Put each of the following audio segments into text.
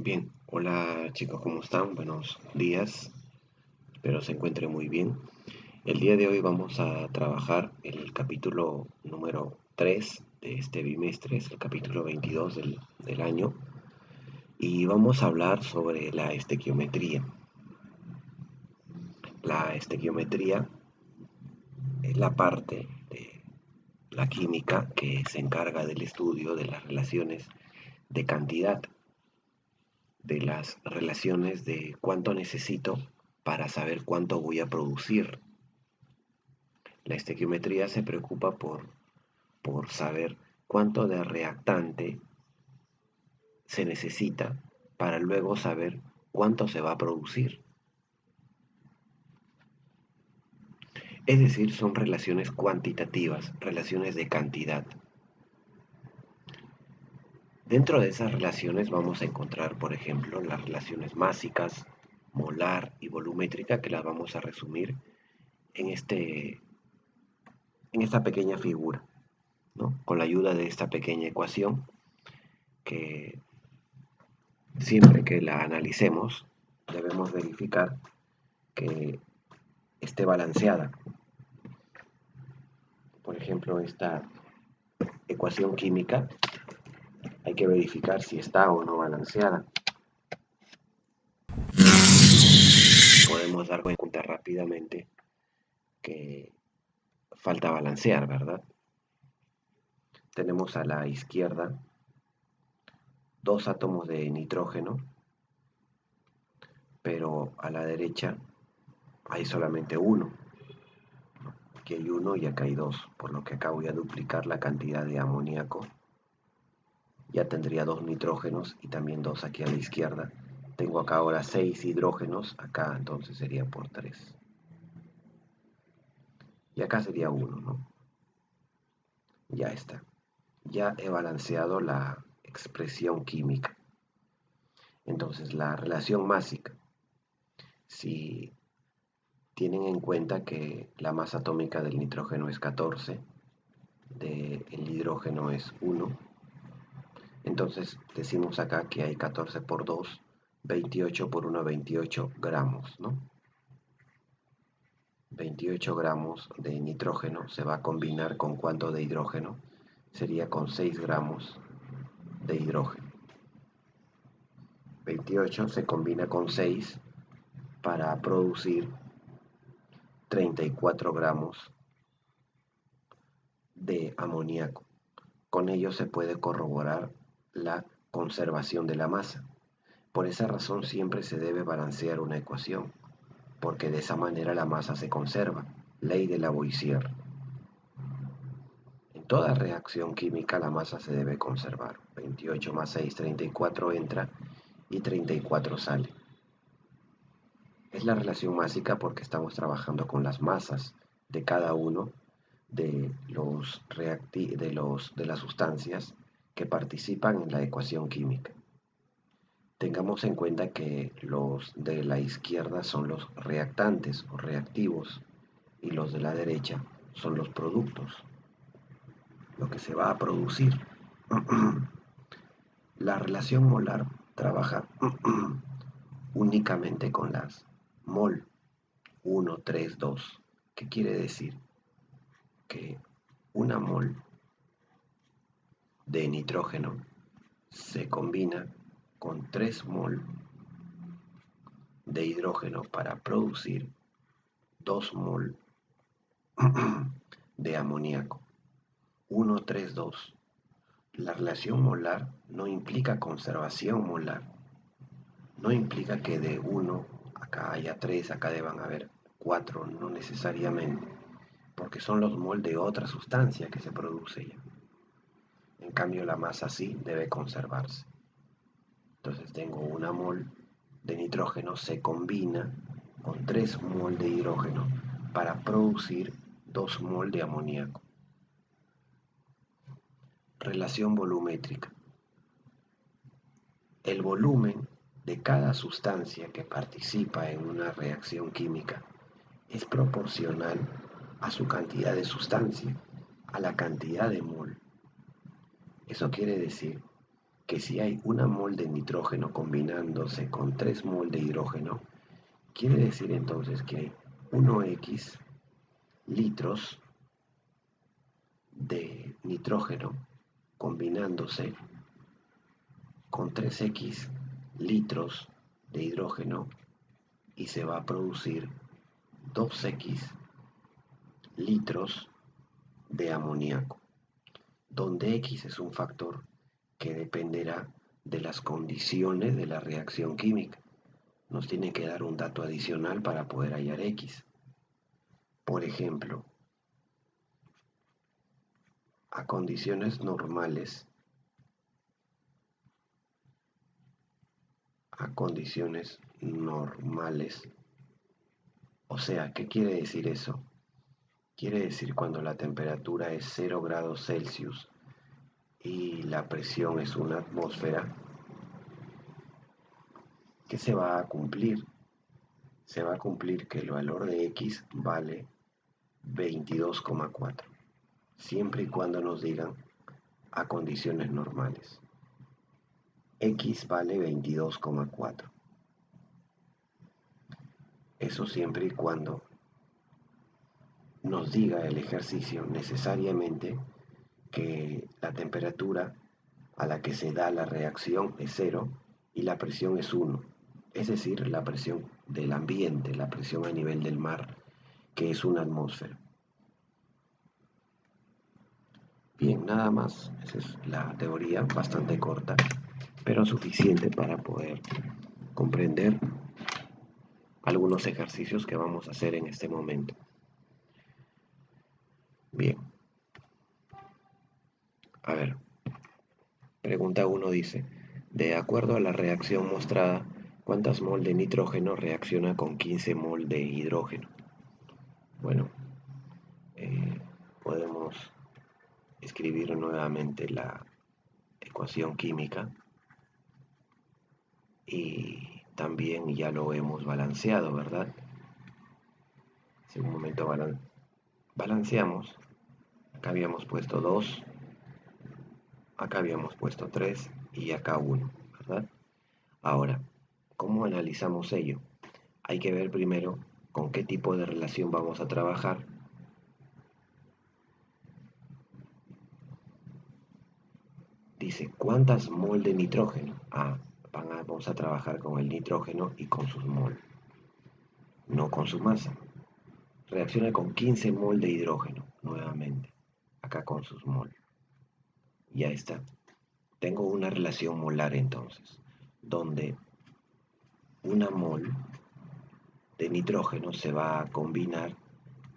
Bien, hola chicos, ¿cómo están? Buenos días, espero se encuentren muy bien. El día de hoy vamos a trabajar el capítulo número 3 de este bimestre, es el capítulo 22 del año, y vamos a hablar sobre la estequiometría. La estequiometría es la parte de la química que se encarga del estudio de las relaciones de cantidad, de las relaciones de cuánto necesito para saber cuánto voy a producir. La estequiometría se preocupa por saber cuánto de reactante se necesita para luego saber cuánto se va a producir. Es decir, son relaciones cuantitativas, relaciones de cantidad. Dentro de esas relaciones vamos a encontrar, por ejemplo, las relaciones másicas, molar y volumétrica, que las vamos a resumir en, en esta pequeña figura, ¿no? Con la ayuda de esta pequeña ecuación que siempre que la analicemos debemos verificar que esté balanceada. Por ejemplo, esta ecuación química hay que verificar si está o no balanceada. Podemos dar cuenta rápidamente que falta balancear, ¿verdad? Tenemos a la izquierda dos átomos de nitrógeno, pero a la derecha hay solamente uno. Aquí hay uno y acá hay dos, por lo que acá voy a duplicar la cantidad de amoníaco. Ya tendría dos nitrógenos y también dos aquí a la izquierda. Tengo acá ahora 6 hidrógenos, acá entonces sería por 3. Y acá sería 1, ¿no? Ya está. Ya he balanceado la expresión química. Entonces, la relación másica, si tienen en cuenta que la masa atómica del nitrógeno es 14, del hidrógeno es 1, entonces decimos acá que hay 14 por 2, 28 por 1, 28 gramos, ¿no? 28 gramos de nitrógeno se va a combinar con cuánto de hidrógeno, sería con 6 gramos de hidrógeno. 28 se combina con 6 para producir 34 gramos de amoníaco. Con ello se puede corroborar la conservación de la masa. Por esa razón siempre se debe balancear una ecuación, porque de esa manera la masa se conserva. Ley de Lavoisier. En toda reacción química la masa se debe conservar. 28 más 6, 34 entra y 34 sale. Es la relación másica porque estamos trabajando con las masas de cada uno de las sustancias que participan en la ecuación química. Tengamos en cuenta que los de la izquierda son los reactantes o reactivos y los de la derecha son los productos, lo que se va a producir. La relación molar trabaja únicamente con las mol 1, 3, 2. ¿Qué quiere decir? Que una mol de nitrógeno se combina con 3 mol de hidrógeno para producir 2 mol de amoníaco. 1, 3, 2. La relación molar no implica conservación molar. No implica que de 1 acá haya 3, acá deban haber 4, no necesariamente, porque son los mol de otra sustancia que se produce ya. En cambio, la masa sí debe conservarse. Entonces tengo una mol de nitrógeno, se combina con 3 mol de hidrógeno para producir 2 mol de amoníaco. Relación volumétrica. El volumen de cada sustancia que participa en una reacción química es proporcional a su cantidad de sustancia, a la cantidad de mol. Eso quiere decir que si hay una mol de nitrógeno combinándose con 3 mol de hidrógeno, quiere decir entonces que hay 1x litros de nitrógeno combinándose con 3x litros de hidrógeno y se va a producir 2x litros de amoníaco, donde x es un factor que dependerá de las condiciones de la reacción química. Nos tiene que dar un dato adicional para poder hallar x. Por ejemplo, a condiciones normales, o sea, ¿qué quiere decir eso? Quiere decir cuando la temperatura es 0 grados Celsius y la presión es una atmósfera, ¿qué se va a cumplir? Se va a cumplir que el valor de x vale 22,4, siempre y cuando nos digan a condiciones normales. X vale 22,4. Eso siempre y cuando nos diga el ejercicio necesariamente que la temperatura a la que se da la reacción es 0 y la presión es 1, es decir, la presión del ambiente, la presión a nivel del mar, que es una atmósfera. Bien, nada más, esa es la teoría, bastante corta, pero suficiente para poder comprender algunos ejercicios que vamos a hacer en este momento. Bien, a ver, pregunta 1 dice, de acuerdo a la reacción mostrada, ¿cuántas mol de nitrógeno reacciona con 15 mol de hidrógeno? Bueno, podemos escribir nuevamente la ecuación química y también ya lo hemos balanceado, ¿verdad? Si un momento balanceamos, acá habíamos puesto 2, acá habíamos puesto 3 y acá 1, ¿verdad? Ahora, ¿cómo analizamos ello? Hay que ver primero con qué tipo de relación vamos a trabajar. Dice, ¿cuántas mol de nitrógeno? Vamos a trabajar con el nitrógeno y con sus mol, no con su masa. Reacciona con 15 mol de hidrógeno, nuevamente, acá con sus mol. Ya está. Tengo una relación molar entonces, donde una mol de nitrógeno se va a combinar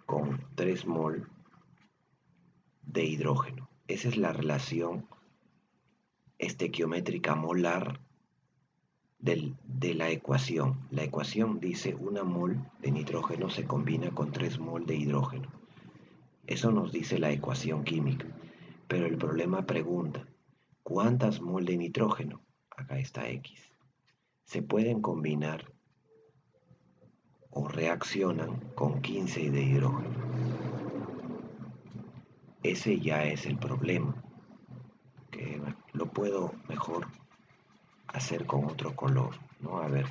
con 3 mol de hidrógeno. Esa es la relación estequiométrica molar de la ecuación. La ecuación dice una mol de nitrógeno se combina con 3 mol de hidrógeno. Eso nos dice la ecuación química. Pero el problema pregunta, ¿cuántas mol de nitrógeno? Acá está X. Se pueden combinar o reaccionan con 15 de hidrógeno. Ese ya es el problema, que lo puedo mejor hacer con otro color, ¿no? A ver.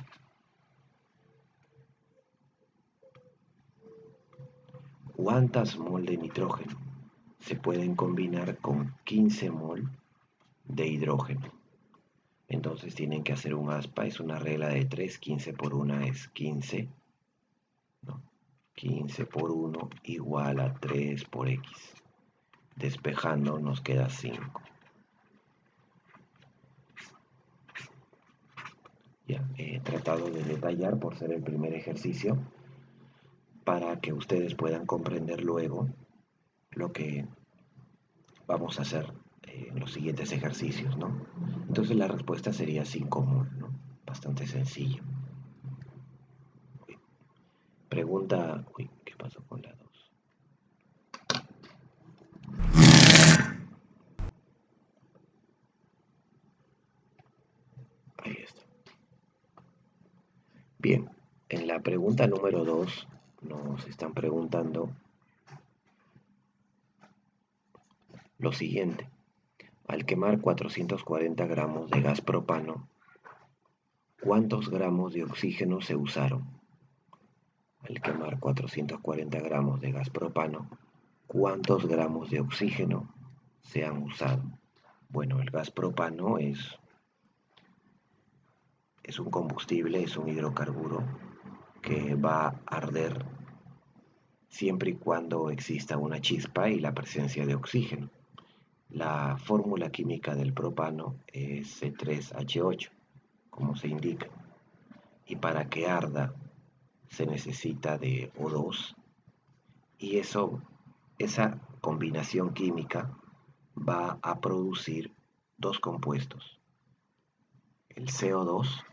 ¿Cuántas mol de nitrógeno se pueden combinar con 15 mol de hidrógeno? Entonces tienen que hacer un aspa, es una regla de 3, 15 por 1 es 15, ¿no? 15 por 1 igual a 3 por X. Despejando nos queda 5. Ya, he tratado de detallar por ser el primer ejercicio para que ustedes puedan comprender luego lo que vamos a hacer en los siguientes ejercicios, ¿no? Entonces la respuesta sería 5 mol, ¿no? Bastante sencillo. Pregunta, ¿qué pasó con la 2? Ahí está. Bien, en la pregunta número 2 nos están preguntando lo siguiente. Al quemar 440 gramos de gas propano, ¿cuántos gramos de oxígeno se usaron? Al quemar 440 gramos de gas propano, ¿cuántos gramos de oxígeno se han usado? Bueno, el gas propano es un combustible, es un hidrocarburo que va a arder siempre y cuando exista una chispa y la presencia de oxígeno. La fórmula química del propano es C3H8, como se indica, y para que arda se necesita de O2 y esa combinación química va a producir dos compuestos, el CO2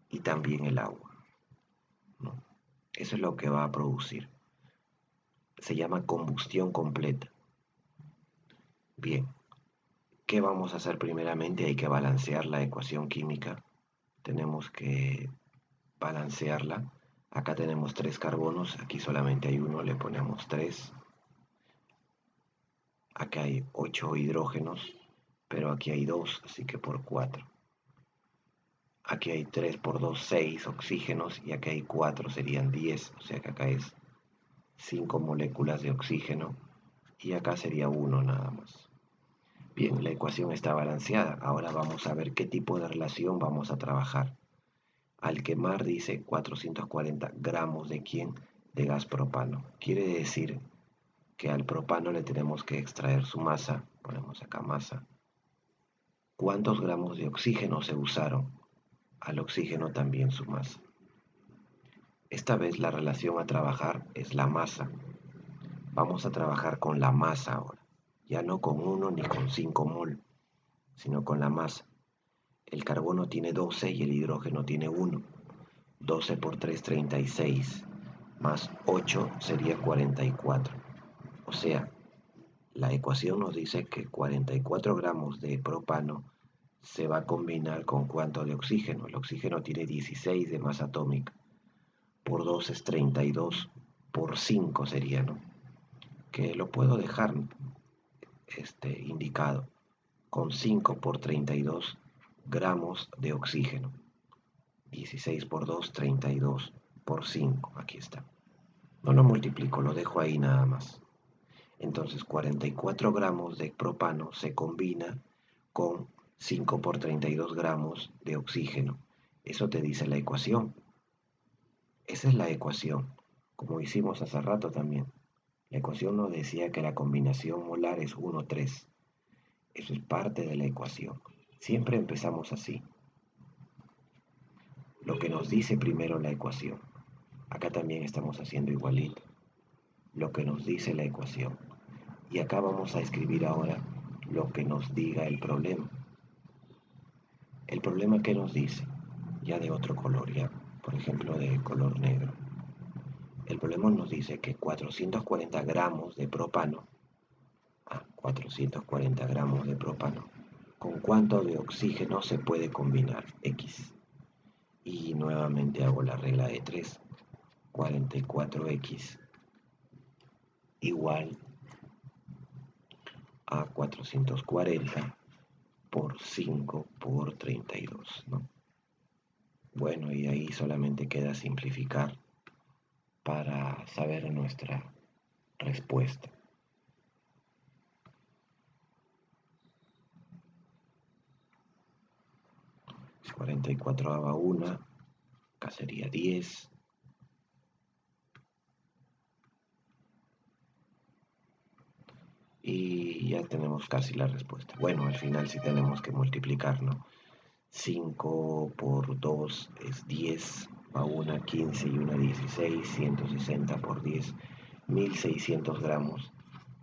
y también el agua, ¿no? Eso es lo que va a producir. Se llama combustión completa. Bien, ¿qué vamos a hacer primeramente? Hay que balancear la ecuación química. Tenemos que balancearla. Acá tenemos 3 carbonos, aquí solamente hay uno, le ponemos 3. Acá hay 8 hidrógenos, pero aquí hay 2, así que por 4. Aquí hay 3 por 2, 6 oxígenos y aquí hay 4, serían 10, o sea que acá es 5 moléculas de oxígeno y acá sería 1 nada más. Bien, la ecuación está balanceada. Ahora vamos a ver qué tipo de relación vamos a trabajar. Al quemar dice 440 gramos de quién? De gas propano. Quiere decir que al propano le tenemos que extraer su masa. Ponemos acá masa. ¿Cuántos gramos de oxígeno se usaron? Al oxígeno también su masa. Esta vez la relación a trabajar es la masa. Vamos a trabajar con la masa ahora. Ya no con 1 ni con 5 mol, sino con la masa. El carbono tiene 12 y el hidrógeno tiene 1. 12 por 3, 36. Más 8 sería 44. O sea, la ecuación nos dice que 44 gramos de propano se va a combinar con cuánto de oxígeno. El oxígeno tiene 16 de masa atómica. Por 2 es 32. Por 5 sería, ¿no? Que lo puedo dejar indicado. Con 5 por 32 gramos de oxígeno. 16 por 2, 32 por 5. Aquí está. No lo multiplico, lo dejo ahí nada más. Entonces 44 gramos de propano se combina con 5 por 32 gramos de oxígeno. Eso te dice la ecuación. Esa es la ecuación, como hicimos hace rato también. La ecuación nos decía que la combinación molar es 1,3. Eso es parte de la ecuación. Siempre empezamos así. Lo que nos dice primero la ecuación. Acá también estamos haciendo igualito. Lo que nos dice la ecuación. Y acá vamos a escribir ahora lo que nos diga el problema. El problema que nos dice, ya de otro color, ya, por ejemplo de color negro. El problema nos dice que 440 gramos de propano, 440 gramos de propano, ¿con cuánto de oxígeno se puede combinar? X. Y nuevamente hago la regla de 3. 44x igual a 440 por 5 por 32, ¿no? Bueno, y ahí solamente queda simplificar para saber nuestra respuesta. 44 daba 1, acá sería 10. Y ya tenemos casi la respuesta. Bueno, al final sí tenemos que multiplicar, ¿no? 5 por 2 es 10, va una 15 y una 16, 160 por 10, 1600 gramos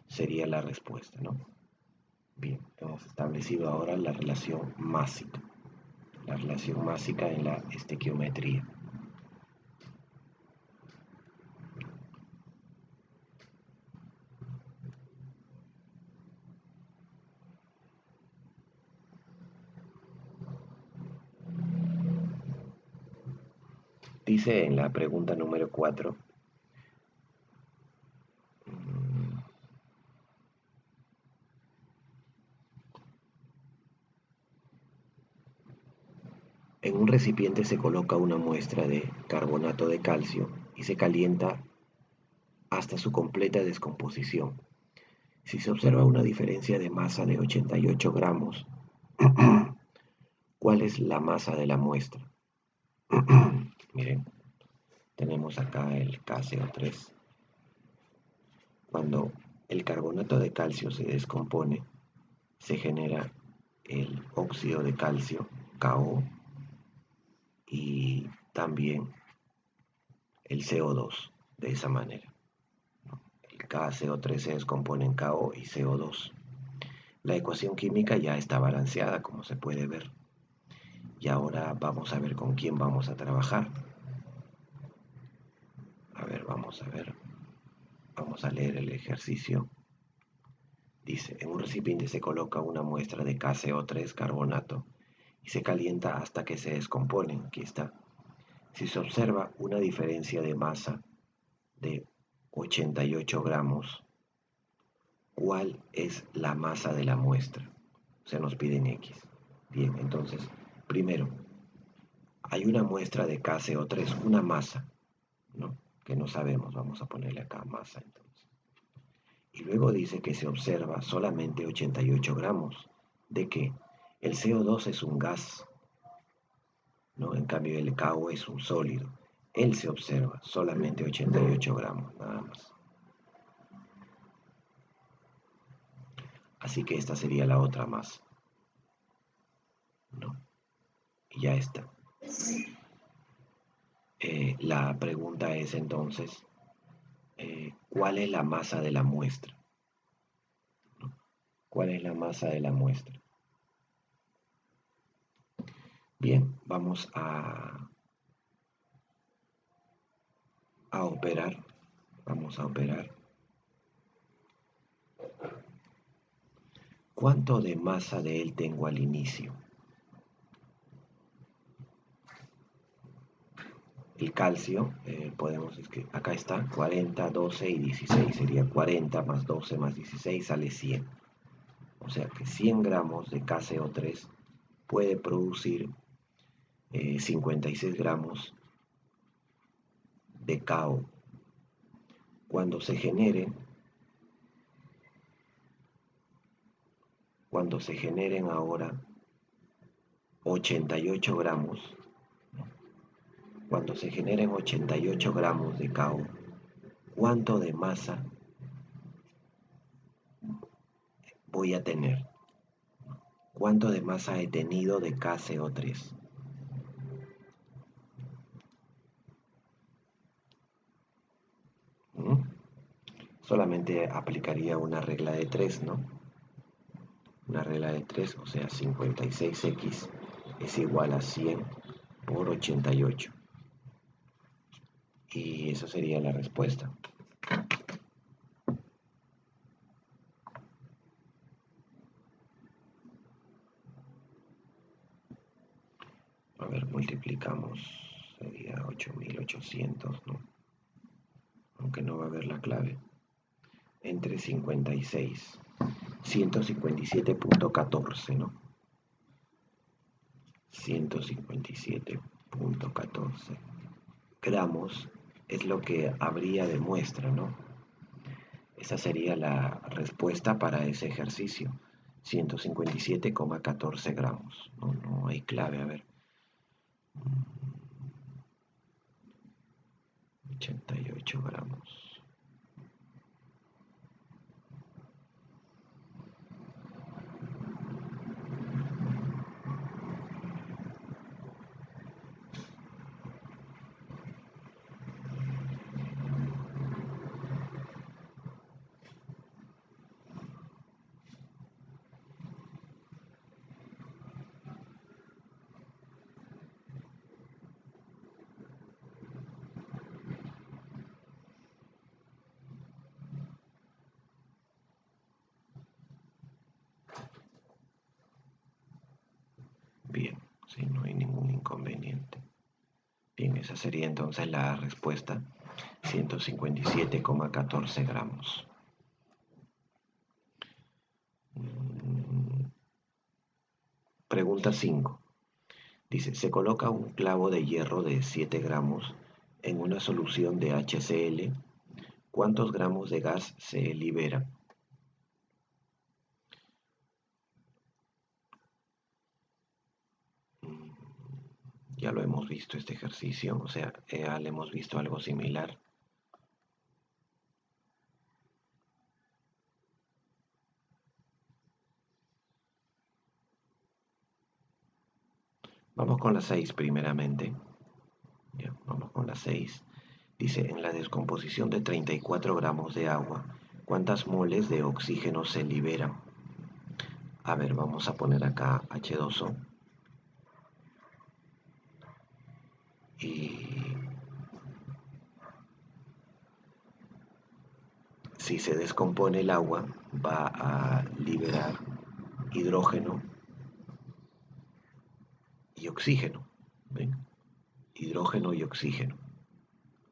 sería la respuesta, ¿no? Bien, hemos establecido ahora la relación másica en la estequiometría. Dice en la pregunta número 4, En un recipiente se coloca una muestra de carbonato de calcio y se calienta hasta su completa descomposición. Si se observa una diferencia de masa de 88 gramos, ¿cuál es la masa de la muestra? Miren, tenemos acá el KCO3. Cuando el carbonato de calcio se descompone, se genera el óxido de calcio, KO, y también el CO2 de esa manera. El KCO3 se descompone en KO y CO2. La ecuación química ya está balanceada, como se puede ver. Y ahora vamos a ver con quién vamos a trabajar. A ver, vamos a ver. Vamos a leer el ejercicio. Dice, en un recipiente se coloca una muestra de KCO3, carbonato, y se calienta hasta que se descomponen. Aquí está. Si se observa una diferencia de masa de 88 gramos, ¿cuál es la masa de la muestra? Se nos piden X. Bien, entonces, primero, hay una muestra de KCO3, una masa, ¿no? Que no sabemos, vamos a ponerle acá masa entonces. Y luego dice que se observa solamente 88 gramos. ¿De qué? El CO2 es un gas, ¿no? En cambio el KO es un sólido. Él se observa solamente 88 gramos, nada más. Así que esta sería la otra masa, ¿no? Y ya está. La pregunta es entonces, ¿cuál es la masa de la muestra? ¿Cuál es la masa de la muestra? Bien, vamos a operar. Vamos a operar. ¿Cuánto de masa de él tengo al inicio? El calcio, podemos escribir, acá está, 40, 12 y 16. Sería 40 más 12 más 16, sale 100. O sea que 100 gramos de KCO3 puede producir 56 gramos de KO. Cuando se generen ahora 88 gramos, cuando se generen 88 gramos de KO, ¿cuánto de masa voy a tener? ¿Cuánto de masa he tenido de KCO3? ¿Mm? Solamente aplicaría una regla de 3, ¿no? Una regla de 3, o sea, 56x es igual a 100 por 88. Y esa sería la respuesta. A ver, multiplicamos, sería 8800, ¿no? Aunque no va a haber la clave. Entre 56, 157.14, ¿no? 157.14 gramos es lo que habría de muestra, ¿no? Esa sería la respuesta para ese ejercicio. 157,14 gramos. No, no hay clave, a ver. 88 gramos. Bien, sí, no hay ningún inconveniente. Bien, esa sería entonces la respuesta. 157,14 gramos. Pregunta 5. Dice, se coloca un clavo de hierro de 7 gramos en una solución de HCl. ¿Cuántos gramos de gas se libera? Mm, Ya lo hemos visto este ejercicio, o sea, ya le hemos visto algo similar. Vamos con la 6 primeramente. Ya, vamos con la 6. Dice, en la descomposición de 34 gramos de agua, ¿cuántas moles de oxígeno se liberan? A ver, vamos a poner acá H2O. Y si se descompone el agua, va a liberar hidrógeno y oxígeno. ¿Ven? Hidrógeno y oxígeno.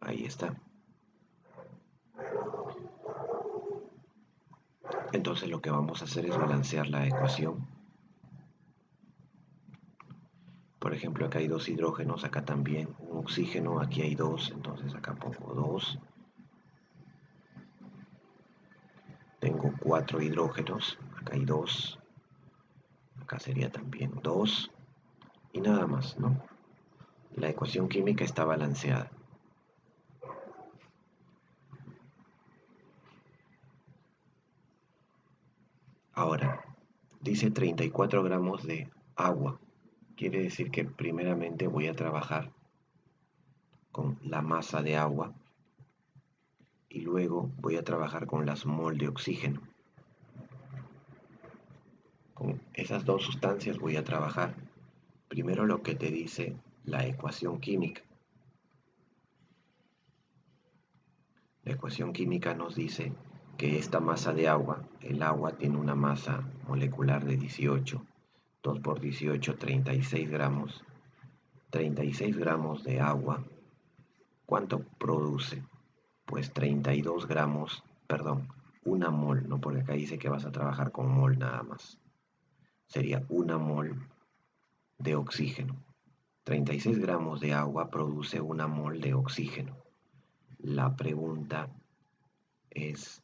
Ahí está. Entonces lo que vamos a hacer es balancear la ecuación. Por ejemplo, acá hay 2 hidrógenos, acá también un oxígeno, aquí hay 2, entonces acá pongo 2. Tengo 4 hidrógenos, acá hay 2, acá sería también 2 y nada más, ¿no? La ecuación química está balanceada. Ahora, dice 34 gramos de agua. Quiere decir que primeramente voy a trabajar con la masa de agua y luego voy a trabajar con las mol de oxígeno. Con esas dos sustancias voy a trabajar. Primero lo que te dice la ecuación química. La ecuación química nos dice que esta masa de agua, el agua tiene una masa molecular de 18, 2 por 18, 36 gramos. 36 gramos de agua, ¿cuánto produce? Pues 32 gramos, perdón, una mol, ¿no? Porque acá dice que vas a trabajar con mol nada más. Sería una mol de oxígeno. 36 gramos de agua produce una mol de oxígeno. La pregunta es,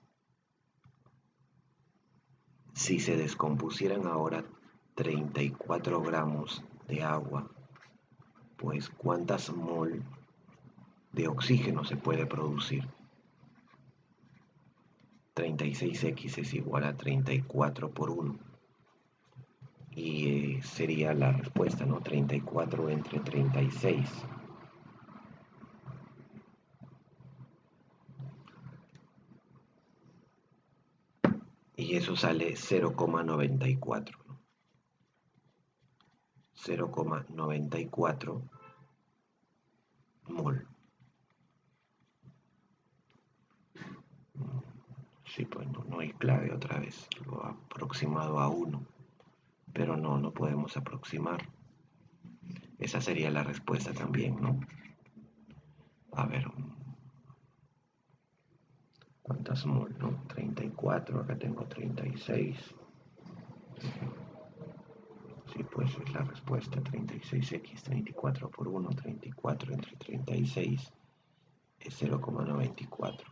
si se descompusieran ahora 34 gramos de agua, pues ¿cuántas mol de oxígeno se puede producir? 36x es igual a 34 por 1. Y sería la respuesta, ¿no? 34 entre 36. Y eso sale 0,94. 0,94 mol. Sí, pues no hay clave otra vez. Lo ha aproximado a 1. Pero no podemos aproximar. Esa sería la respuesta también, ¿no? A ver, ¿cuántas mol, no? 34, acá tengo 36. Sí, pues es la respuesta. 36x, 34 por 1, 34 entre 36 es 0,94.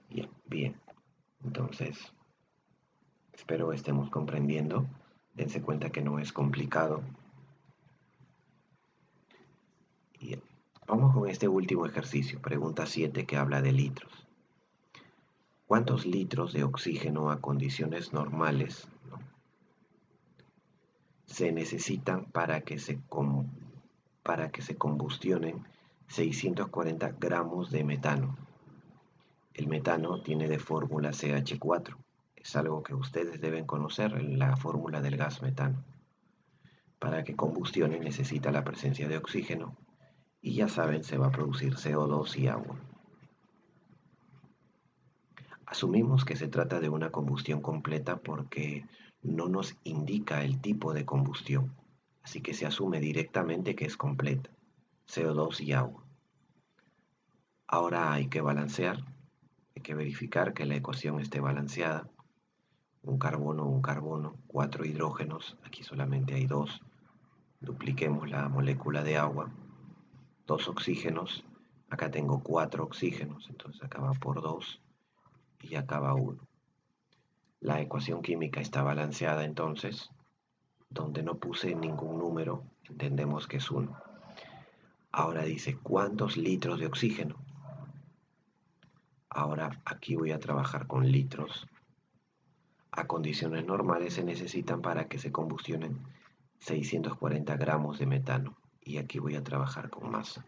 Bien, bien. Entonces, espero estemos comprendiendo. Dense cuenta que no es complicado. Y vamos con este último ejercicio. Pregunta 7 que habla de litros. ¿Cuántos litros de oxígeno a condiciones normales, ¿no?, se necesitan para que se combustionen 640 gramos de metano? El metano tiene de fórmula CH4. Es algo que ustedes deben conocer, la fórmula del gas metano. Para que combustione necesita la presencia de oxígeno y ya saben, se va a producir CO2 y agua. Asumimos que se trata de una combustión completa porque no nos indica el tipo de combustión, así que se asume directamente que es completa, CO2 y agua. Ahora hay que balancear, hay que verificar que la ecuación esté balanceada. un carbono, 4 hidrógenos, aquí solamente hay 2. Dupliquemos la molécula de agua, 2 oxígenos, acá tengo 4 oxígenos, entonces acá va por 2 y acá va 1. La ecuación química está balanceada entonces, donde no puse ningún número, entendemos que es 1. Ahora dice, ¿cuántos litros de oxígeno? Ahora aquí voy a trabajar con litros. A condiciones normales se necesitan para que se combustionen 640 gramos de metano. Y aquí voy a trabajar con masa.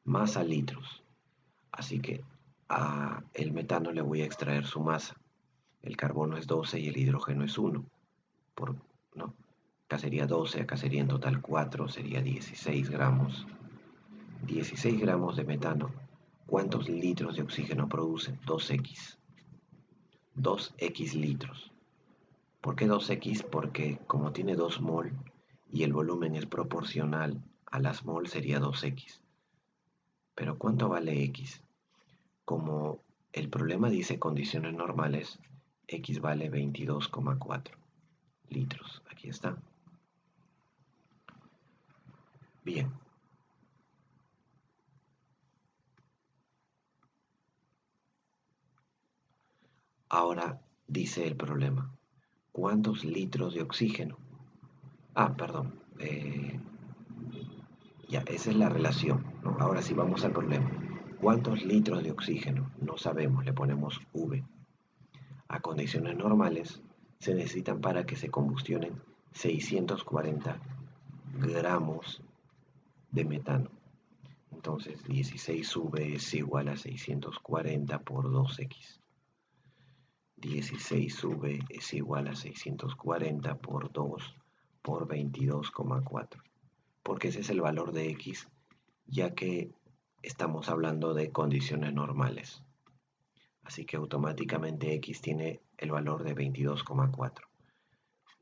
Masa litros. Así que el metano le voy a extraer su masa. El carbono es 12 y el hidrógeno es 1. ¿No? Acá sería 12, acá sería en total 4, sería 16 gramos. 16 gramos de metano. ¿Cuántos litros de oxígeno producen? 2x. 2x litros. ¿Por qué 2x? Porque como tiene 2 mol y el volumen es proporcional a las mol sería 2x. Pero ¿cuánto vale x? Como el problema dice condiciones normales, x vale 22,4 litros. Aquí está. Bien. Ahora dice el problema. ¿Cuántos litros de oxígeno? Perdón. Ya, esa es la relación, ¿no? Ahora sí vamos al problema. ¿Cuántos litros de oxígeno? No sabemos, le ponemos V. A condiciones normales se necesitan para que se combustionen 640 gramos de metano. Entonces 16V es igual a 640 por 2x. 16V es igual a 640 por 2 por 22,4. Porque ese es el valor de x, ya que estamos hablando de condiciones normales. Así que automáticamente x tiene el valor de 22,4.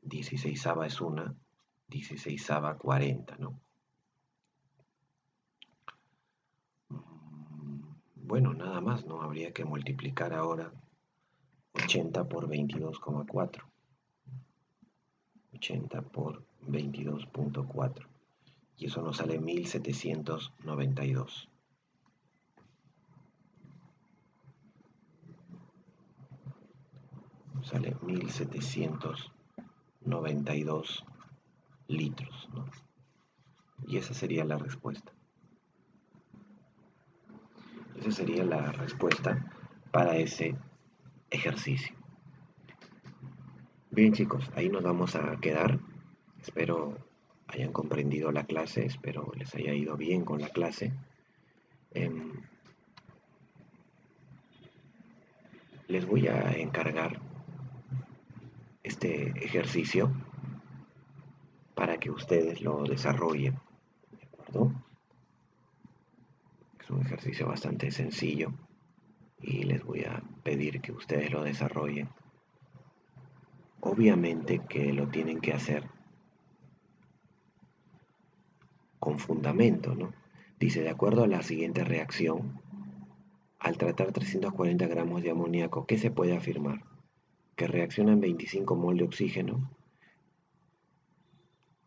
16ava es una, 16ava 40, ¿no? Bueno, nada más, ¿no? Habría que multiplicar ahora 80 por 22,4. 80 por 22,4. Y eso nos sale 1792. Sale 1792 litros, ¿no? Y esa sería la respuesta. Esa sería la respuesta para ese ejercicio. Bien chicos, ahí nos vamos a quedar. Espero hayan comprendido la clase, espero les haya ido bien con la clase. Les voy a encargar este ejercicio para que ustedes lo desarrollen, ¿de acuerdo? Es un ejercicio bastante sencillo y les voy a pedir que ustedes lo desarrollen. Obviamente que lo tienen que hacer con fundamento, ¿no? Dice, de acuerdo a la siguiente reacción, al tratar 340 gramos de amoníaco, ¿qué se puede afirmar? Que reaccionan 25 mol de oxígeno.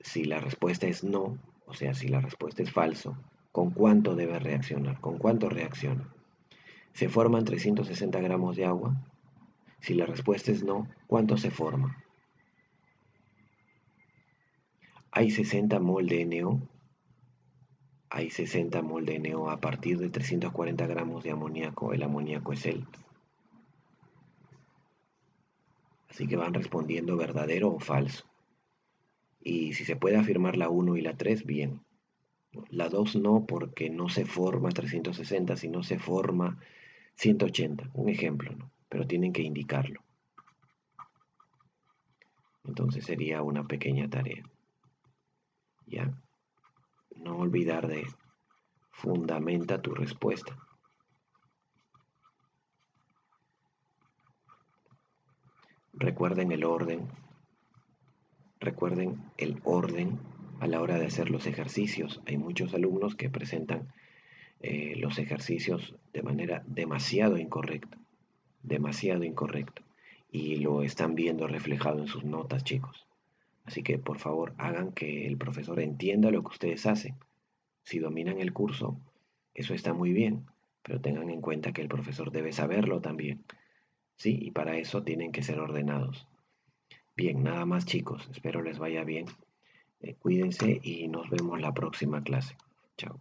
Si la respuesta es no, o sea, si la respuesta es falso, ¿con cuánto debe reaccionar? ¿Con cuánto reacciona? ¿Se forman 360 gramos de agua? Si la respuesta es no, ¿cuánto se forma? Hay 60 mol de NO. Hay 60 mol de NO a partir de 340 gramos de amoníaco. El amoníaco es él. Así que van respondiendo verdadero o falso. Y si se puede afirmar la 1 y la 3, bien. La 2 no, porque no se forma 360, sino se forma 180. Un ejemplo, ¿no? Pero tienen que indicarlo. Entonces sería una pequeña tarea. ¿Ya? No olvidar de fundamenta tu respuesta. Recuerden el orden. Recuerden el orden a la hora de hacer los ejercicios. Hay muchos alumnos que presentan los ejercicios de manera demasiado incorrecta. Demasiado incorrecta. y lo están viendo reflejado en sus notas, chicos. Así que por favor hagan que el profesor entienda lo que ustedes hacen. Si dominan el curso, eso está muy bien, pero tengan en cuenta que el profesor debe saberlo también. Sí, y para eso tienen que ser ordenados. Bien, nada más chicos, espero les vaya bien. Cuídense y nos vemos la próxima clase. Chao.